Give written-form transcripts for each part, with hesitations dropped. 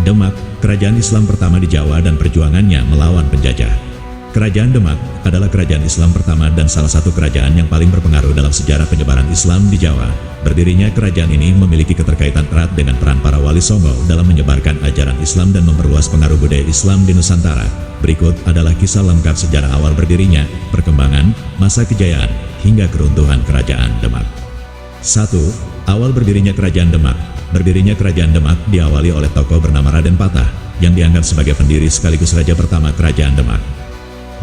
Demak, kerajaan Islam pertama di Jawa dan perjuangannya melawan penjajah. Kerajaan Demak adalah kerajaan Islam pertama dan salah satu kerajaan yang paling berpengaruh dalam sejarah penyebaran Islam di Jawa. Berdirinya kerajaan ini memiliki keterkaitan erat dengan peran para wali songo dalam menyebarkan ajaran Islam dan memperluas pengaruh budaya Islam di Nusantara. Berikut adalah kisah lengkap sejarah awal berdirinya, perkembangan, masa kejayaan, hingga keruntuhan kerajaan Demak. 1. Awal berdirinya kerajaan Demak. Berdirinya kerajaan Demak diawali oleh tokoh bernama Raden Patah, yang dianggap sebagai pendiri sekaligus raja pertama kerajaan Demak.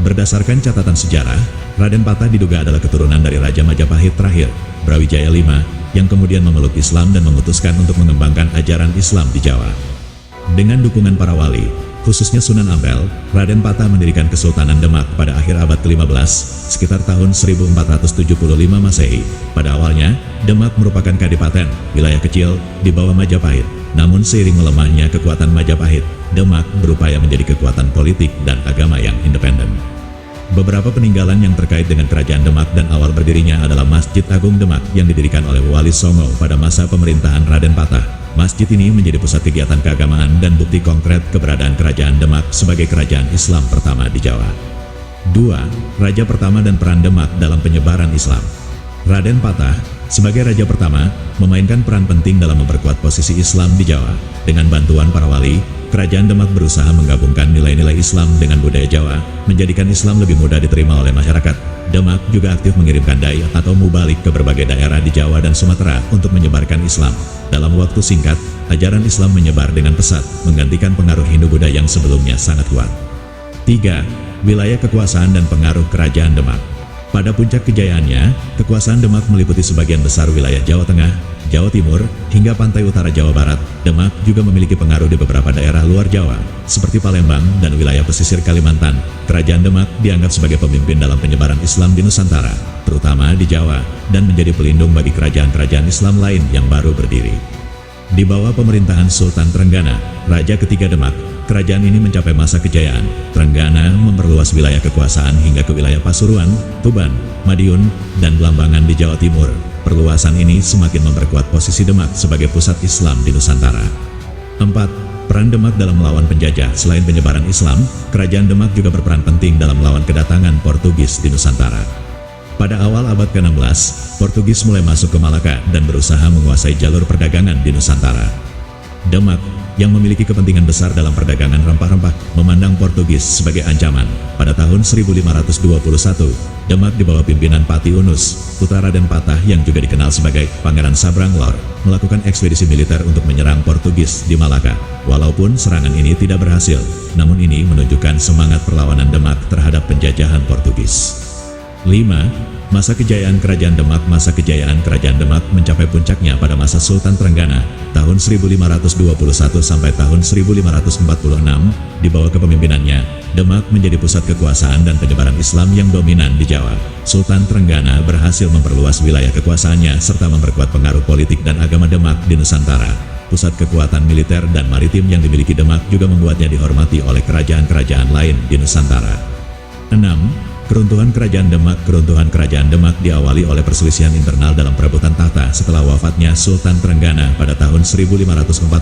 Berdasarkan catatan sejarah, Raden Patah diduga adalah keturunan dari Raja Majapahit terakhir, Brawijaya V, yang kemudian memeluk Islam dan memutuskan untuk mengembangkan ajaran Islam di Jawa. Dengan dukungan para wali, khususnya Sunan Ampel, Raden Patah mendirikan Kesultanan Demak pada akhir abad ke-15, sekitar tahun 1475 Masehi. Pada awalnya, Demak merupakan kadipaten, wilayah kecil, di bawah Majapahit. Namun seiring melemahnya kekuatan Majapahit, Demak berupaya menjadi kekuatan politik dan agama yang independen. Beberapa peninggalan yang terkait dengan kerajaan Demak dan awal berdirinya adalah Masjid Agung Demak yang didirikan oleh Wali Songo pada masa pemerintahan Raden Patah. Masjid ini menjadi pusat kegiatan keagamaan dan bukti konkret keberadaan kerajaan Demak sebagai kerajaan Islam pertama di Jawa. 2. Raja pertama dan peran Demak dalam penyebaran Islam. Raden Patah, sebagai raja pertama, memainkan peran penting dalam memperkuat posisi Islam di Jawa. Dengan bantuan para wali, kerajaan Demak berusaha menggabungkan nilai-nilai Islam dengan budaya Jawa, menjadikan Islam lebih mudah diterima oleh masyarakat. Demak juga aktif mengirimkan dai atau mubalik ke berbagai daerah di Jawa dan Sumatera untuk menyebarkan Islam. Dalam waktu singkat, ajaran Islam menyebar dengan pesat, menggantikan pengaruh Hindu-Buddha yang sebelumnya sangat kuat. 3. Wilayah kekuasaan dan pengaruh kerajaan Demak. Pada puncak kejayaannya, kekuasaan Demak meliputi sebagian besar wilayah Jawa Tengah, Jawa Timur, hingga pantai utara Jawa Barat. Demak juga memiliki pengaruh di beberapa daerah luar Jawa, seperti Palembang dan wilayah pesisir Kalimantan. Kerajaan Demak dianggap sebagai pemimpin dalam penyebaran Islam di Nusantara, terutama di Jawa, dan menjadi pelindung bagi kerajaan-kerajaan Islam lain yang baru berdiri. Di bawah pemerintahan Sultan Trenggana, Raja ketiga Demak, kerajaan ini mencapai masa kejayaan. Trenggana memperluas wilayah kekuasaan hingga ke wilayah Pasuruan, Tuban, Madiun, dan Blambangan di Jawa Timur. Perluasan ini semakin memperkuat posisi Demak sebagai pusat Islam di Nusantara. 4. Peran Demak dalam melawan penjajah. Selain penyebaran Islam, kerajaan Demak juga berperan penting dalam melawan kedatangan Portugis di Nusantara. Pada awal abad ke-16, Portugis mulai masuk ke Malaka dan berusaha menguasai jalur perdagangan di Nusantara. Demak, yang memiliki kepentingan besar dalam perdagangan rempah-rempah, memandang Portugis sebagai ancaman. Pada tahun 1521, Demak di bawah pimpinan Pati Unus, putra Raden Patah yang juga dikenal sebagai Pangeran Sabranglor, melakukan ekspedisi militer untuk menyerang Portugis di Malaka. Walaupun serangan ini tidak berhasil, namun ini menunjukkan semangat perlawanan Demak terhadap penjajahan Portugis. 5. Masa kejayaan Kerajaan Demak. Masa kejayaan Kerajaan Demak mencapai puncaknya pada masa Sultan Trenggana, tahun 1521 sampai tahun 1546. Di bawah kepemimpinannya, Demak menjadi pusat kekuasaan dan penyebaran Islam yang dominan di Jawa. Sultan Trenggana berhasil memperluas wilayah kekuasaannya serta memperkuat pengaruh politik dan agama Demak di Nusantara. Pusat kekuatan militer dan maritim yang dimiliki Demak juga membuatnya dihormati oleh kerajaan-kerajaan lain di Nusantara. 6. Keruntuhan Kerajaan Demak. Keruntuhan Kerajaan Demak diawali oleh perselisihan internal dalam perebutan tahta setelah wafatnya Sultan Trenggana pada tahun 1546.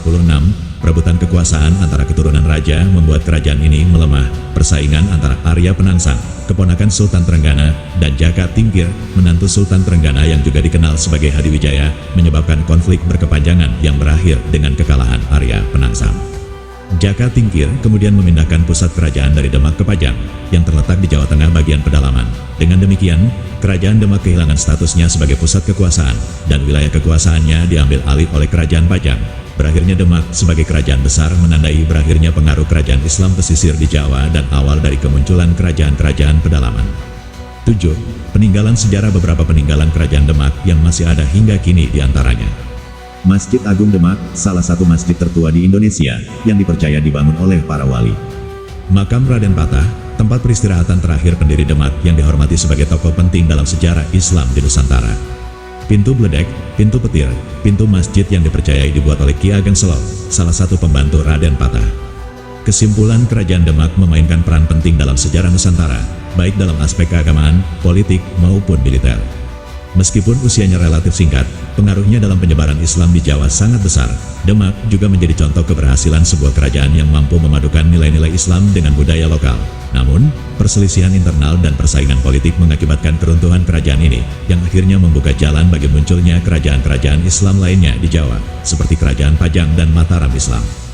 Perebutan kekuasaan antara keturunan raja membuat kerajaan ini melemah. Persaingan antara Arya Penangsang, keponakan Sultan Trenggana, dan Jaka Tingkir, menantu Sultan Trenggana yang juga dikenal sebagai Hadiwijaya, menyebabkan konflik berkepanjangan yang berakhir dengan kekalahan Arya Penangsang. Jaka Tingkir kemudian memindahkan pusat kerajaan dari Demak ke Pajang, yang terletak di Jawa Tengah bagian pedalaman. Dengan demikian, kerajaan Demak kehilangan statusnya sebagai pusat kekuasaan, dan wilayah kekuasaannya diambil alih oleh kerajaan Pajang. Berakhirnya Demak sebagai kerajaan besar menandai berakhirnya pengaruh kerajaan Islam pesisir di Jawa dan awal dari kemunculan kerajaan-kerajaan pedalaman. 7. Peninggalan sejarah. Beberapa peninggalan kerajaan Demak yang masih ada hingga kini diantaranya: Masjid Agung Demak, salah satu masjid tertua di Indonesia, yang dipercaya dibangun oleh para wali. Makam Raden Patah, tempat peristirahatan terakhir pendiri Demak yang dihormati sebagai tokoh penting dalam sejarah Islam di Nusantara. Pintu Bledek, pintu petir, pintu masjid yang dipercayai dibuat oleh Ki Ageng Selok, salah satu pembantu Raden Patah. Kesimpulan, kerajaan Demak memainkan peran penting dalam sejarah Nusantara, baik dalam aspek keagamaan, politik, maupun militer. Meskipun usianya relatif singkat, pengaruhnya dalam penyebaran Islam di Jawa sangat besar. Demak juga menjadi contoh keberhasilan sebuah kerajaan yang mampu memadukan nilai-nilai Islam dengan budaya lokal. Namun, perselisihan internal dan persaingan politik mengakibatkan keruntuhan kerajaan ini, yang akhirnya membuka jalan bagi munculnya kerajaan-kerajaan Islam lainnya di Jawa, seperti Kerajaan Pajang dan Mataram Islam.